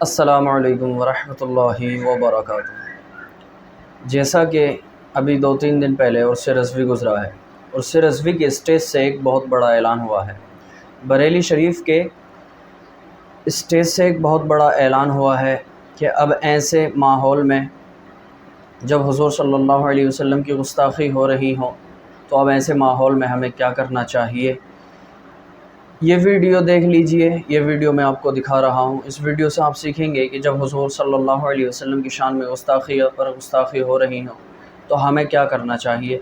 अस्सलामुअलैकुम वरहमतुल्लाहि वबरकातुहू। जैसा कि अभी 2-3 दिन पहले उर्स रज़वी गुज़रा है, उर्स रज़वी के स्टेज से एक बहुत बड़ा ऐलान हुआ है। बरेली शरीफ के स्टेज से एक बहुत बड़ा ऐलान हुआ है कि अब ऐसे माहौल में जब हुज़ूर सल्लल्लाहु अलैहि वसल्लम की गुस्ताखी हो रही हो, तो अब ऐसे माहौल में हमें क्या करना चाहिए। ये वीडियो देख लीजिए। ये वीडियो मैं आपको दिखा रहा हूँ। इस वीडियो से आप सीखेंगे कि जब हुज़ूर सल्लल्लाहु अलैहि वसल्लम की शान में गुस्ताखी हो रही हो तो हमें क्या करना चाहिए।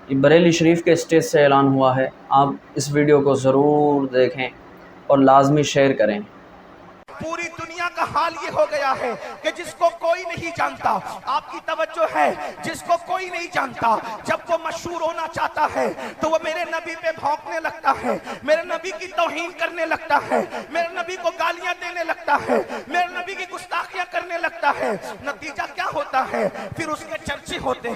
ये बरेली शरीफ के स्टेज से ऐलान हुआ है। आप इस वीडियो को ज़रूर देखें और लाजमी शेयर करें। पूरी दुनिया का हाल ये हो गया है कि जिसको कोई नहीं जानता, आपकी तवज्जो है, जिसको कोई नहीं जानता, जब वो मशहूर होना चाहता है तो वो मेरे नबी पे भौंकने लगता है, मेरे नबी की तौहीन करने लगता है, मेरे नबी को गालियां देने लगता है, मेरे नबी की गुस्ताखियां करने लगता है। नतीजा क्या होता है? फिर उसके चर्चे होते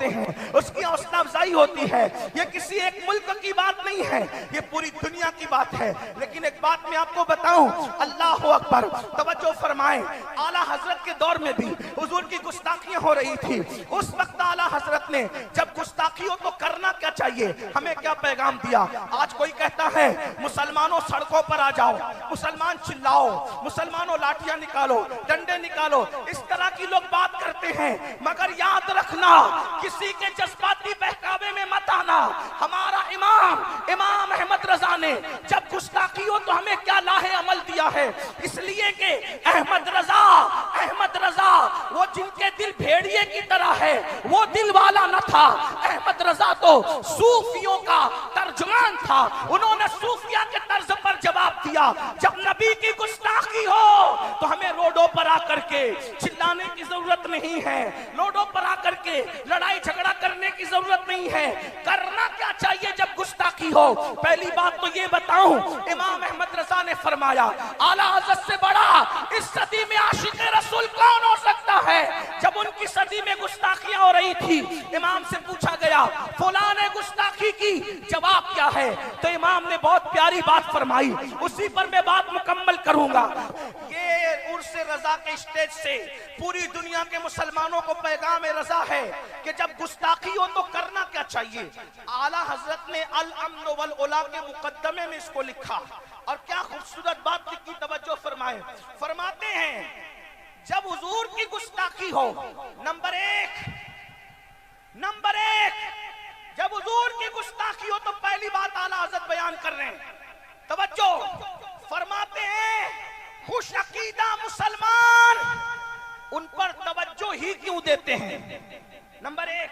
हैं, उसकी हौसला अफजाई होती है। ये किसी एक मुल्क की बात नहीं है, ये पूरी दुनिया की बात है। लेकिन एक बात मैं आपको बताऊं, अल्लाह अकबर, तवज्जो फरमाएं। आला हजरत के दौर में भी हुजूर की गुस्ताखियां हो रही थी। उस वक्त आला हजरत ने जब गुस्ताखी हो तो करना क्या चाहिए, हमें क्या पैगाम दिया। आज कोई कहता है मुसलमानों सड़कों पर आ जाओ, मुसलमान चिल्लाओ, मुसलमानों लाठियां निकालो, डंडे निकालो, इस तरह की लोग बात करते हैं। मगर याद रखना, किसी के जज्बाती बहकावे में मत आना। हमारा इमाम अहमद रजा ने जब गुस्ताखी हो तो हमें क्या लाहे अमल दिया है, इसलिए कि अहमद रजा वो जिनके दिल भेड़िए की तरह है, वो दिल वाला न था। अहमद रजा तो सूफियों का तर्जुमान था। उन्होंने सूफिया के तर्ज पर जवाब दिया, जब नबी की गुस्ताखी हो तो हमें रोडों पर आकर के चिल्लाने की जरूरत नहीं है, रोडों पर आकर के लड़ाई झगड़ा करने की जरूरत नहीं है। करना क्या चाहिए जब गुस्ताखी हो? पहली बात तो ये बताऊं, इमाम अहमद रजा ने फरमाया, आला हज़रत से बड़ा इस सदी में आशिक रसूल कौन हो सकता है। जब उनकी सदी में गुस्ताखियां हो रही थी, इमाम से पूछा गया फलां ने गुस्ताखी की, जवाब क्या है? तो इमाम ने बहुत प्यारी बात फरमाई, उसी पर मैं बात मुकम्मल करूंगा। ये उर्स रजा के स्टेज से पूरी दुनिया के मुसलमानों को पैगाम रजा है कि जब गुस्ताखी हो तो करना क्या चाहिए। आला हजरत ने अल अम्न वल उला के मुकद्दमे में इसको लिखा, और क्या खूबसूरत बात लिखी, तवज्जो फरमाए। फरमाते हैं जब हुजूर की गुस्ताखी हो, नंबर एक जब हुजूर की गुस्ताखी हो तो पहली बात आला हजरत बयान कर रहे हैं, तवज्जो फरमाते हैं, खुश अकीदा मुसलमान उन पर तवज्जो ही क्यों देते हैं। नंबर 1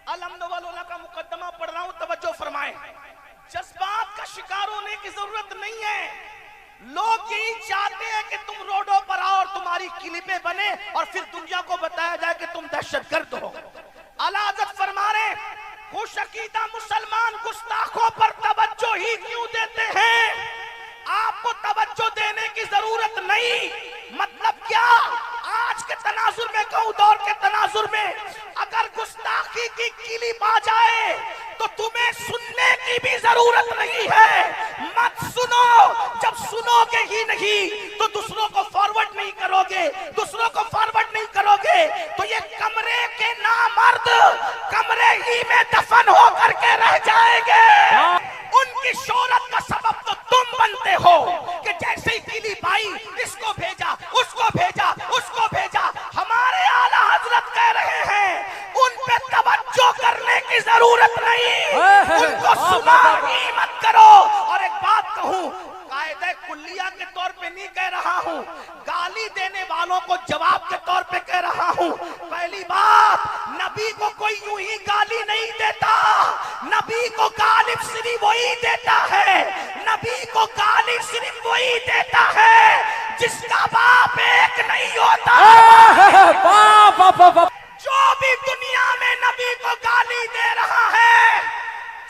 अल-अम्न-वल-उला का मुकद्दमा पढ़ रहा हूं, तवज्जो फरमाएं। जज्बात का शिकार होने की जरूरत नहीं है। लोग यही चाहते हैं कि तुम रोडों पर आओ और तुम्हारी क्लिपें बने और फिर दुनिया को बताया जाए कि तुम दहशतगर्द हो। आला हज़रत फरमा रहे, खुश अकीदा मुसलमान गुस्ताखों पर तवज्जो ही क्यों देते हैं। आपको तवज्जो देने की जरूरत नहीं। मतलब क्या? आज के तनाजुर में कहूं, दौर के तनाजुर में अगर गुस्ताखी की क्लिप आ जाए तो तुम्हें सुनने की भी जरूरत नहीं है। मत सुनो। जब सुनोगे ही नहीं तो दूसरों को फॉरवर्ड नहीं करोगे, तो ये कमरे के नामर्द कमरे ही में दफन होकर के रह जाएंगे। उनकी शोहरत का सबब तो तुम बनते हो कि जैसे ही क्लिप आई, इसको भेजा, उसको भेजा। हमारे आला हजरत कह रहे हैं उन पे तवज्जो करने की जरूरत नहीं, उनको सुना ही मत करो। और एक बात कहूं, कायदे कुल्लिया के तौर पे नहीं कह रहा हूं, गाली देने वालों को जवाब के तौर पे कह रहा हूं। पहली बात, नबी को कोई यूं ही गाली नहीं देता, नबी को गाली सिर्फ वही देता है, नबी को गाली सिर्फ वही देता है जिसका बाप एक नहीं होता। जो भी दुनिया में नबी को गाली दे रहा है,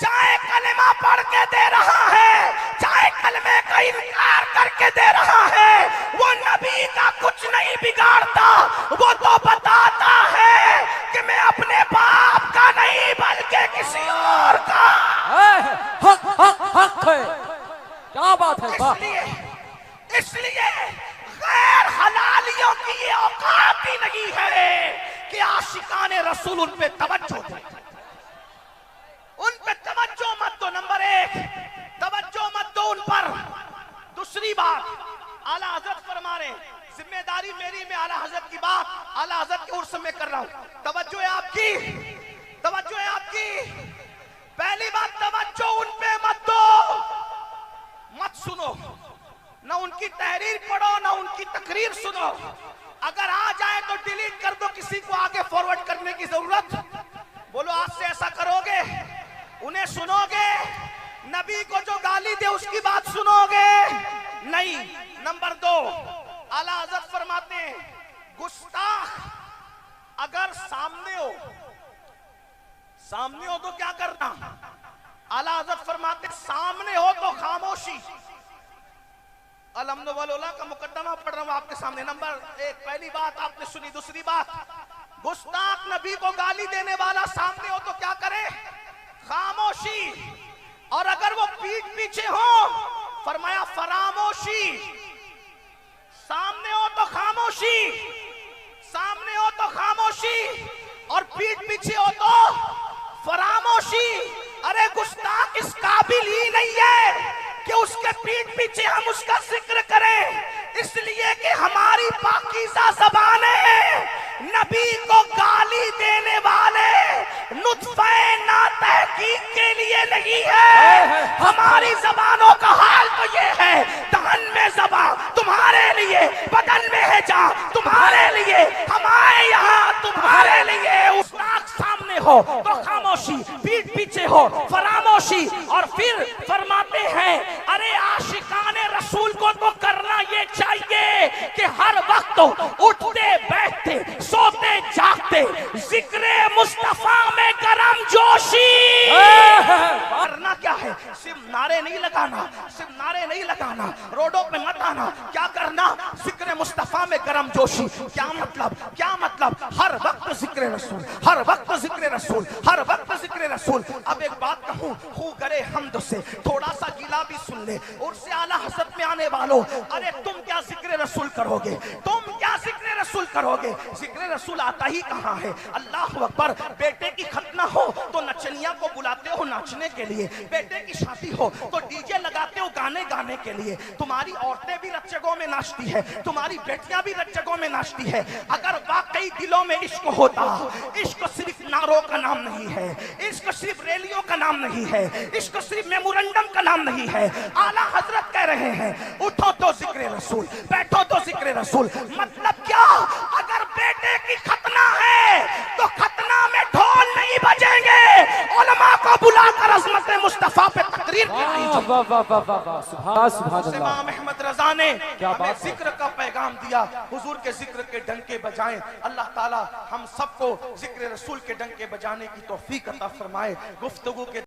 चाहे कलमा पढ़ के दे रहा है, चाहे कलमे का इनकार करके दे रहा है, वो नबी का कुछ नहीं बिगाड़ता। वो तो बताता है कि मैं अपने बाप का नहीं बल्कि किसी और का। हक है। क्या बात है। इसलिए औकात ही नहीं है कि आशिकाने रसूल उन पे तवज्जो दे। उन पे तवज्जो मत दो, नंबर एक तवज्जो मत दो उन पर। दूसरी बात, आला हजरत फरमा रहे, जिम्मेदारी मेरी में आला हजरत की बात आला हजरत के उर्स में कर रहा हूं। तवज्जो है आपकी, तवज्जो है आपकी। पहली बात, तवज्जो उन पे मत दो, मत सुनो, ना उनकी तहरीर पढ़ो ना उनकी तकरीर सुनो। अगर आ जाए तो डिलीट कर दो, किसी को आगे फॉरवर्ड करने की जरूरत। बोलो आज से ऐसा करोगे, उन्हें सुनोगे, नबी को जो गाली दे उसकी बात सुनोगे नहीं। नंबर दो, आला हजरत फरमाते हैं गुस्ताख अगर सामने हो तो क्या करना। आला हजरत फरमाते सामने हो तो खामोशी। अलहम्दुलिल्लाह का मुकद्दमा पढ़ रहा हूं आपके सामने। नंबर एक, पहली बात आपने सुनी। दूसरी बात, गुस्ताख नबी को गाली देने वाला सामने हो तो क्या करे, खामोशी। और अगर वो पीठ पीछे हो, फरमाया फरामोशी। सामने हो तो खामोशी, सामने हो तो खामोशी, और पीठ पीछे हो तो फरामोशी। अरे गुस्ताख इस काबिल ही नहीं है कि उसके पीठ पीछे हम उसका जिक्र करें, इसलिए कि हमारी पाकीज़ा ज़बान है। नबी को गाली देने वाले नुत्फ़े ना तहकीक के लिए नहीं है। हमारी जबानों का हाल तो ये है, दहन में ज़बान तुम्हारे लिए, बदन में है जा तुम्हारे लिए, हमारे यहाँ तुम्हारे लिए। उस नाक सामने हो तो खामोशी, पीठ पीछे हो फरामोशी। और फिर फरमाते हैं अरे आशिकाने रसूल को तो करना ये चाहिए कि हर वक्त उठते बैठते सोते जागते जिक्रे मुस्तफा में गरम जोशी। करना क्या है, सिर्फ नारे नहीं लगाना, सिर्फ नारे नहीं लगाना, रोडों पे मत आना। क्या करना, जिक्रे मुस्तफा में गरम जोशी। क्या मतलब, क्या मतलब, हर वक्त जिक्रे रसूल, हर वक्त जिक्रे रसूल, हर वक्त जिक्रे रसूल। अब एक बात कहूं, खू करे हमद से थोड़ा सा गिला भी सुन ले। और से आला हज़रत में आने वालों, अरे तुम क्या जिक्र रसूल करोगे, तुम क्या जिक्र रसूल करोगे। जिक्र रसूल आता ही कहाँ है। अल्लाह अकबर। बेटे की खतना हो तो नचनिया को बुलाते हो नाचने के लिए, बेटे की शादी हो तो डीजे लगाते हो गाने गाने के लिए। तुम्हारी औरतें भी रत जगहों में नाचती है, तुम्हारी बेटियां भी रत जगहों में नाचती है। अगर वाकई दिलों में इश्क होता, इश्क सिर्फ नारों का नाम नहीं है, इश्क सिर्फ रैलियों का नाम नहीं है, इश्क सिर्फ मेमोरेंडम का नाम नहीं है। आला हजरत कह रहे हैं उठो तो जिक्र रसूल, बैठो तो जिक्र रसूल। मतलब क्या, अगर बेटे की खतना है तो खतना में ढोल नहीं बजेंगे, उलमा को बुलाकर अज़मत मुस्तफा पे तकरीर कराई। इमाम अहमद रजा ने हमें जिक्र का पैगाम दिया, हुजूर के जिक्र के डंके बजाएं। अल्लाह ताला हम सबको जिक्र रसूल के डंके बजाने की तौफीक अता फरमाए। गुफ्तगू के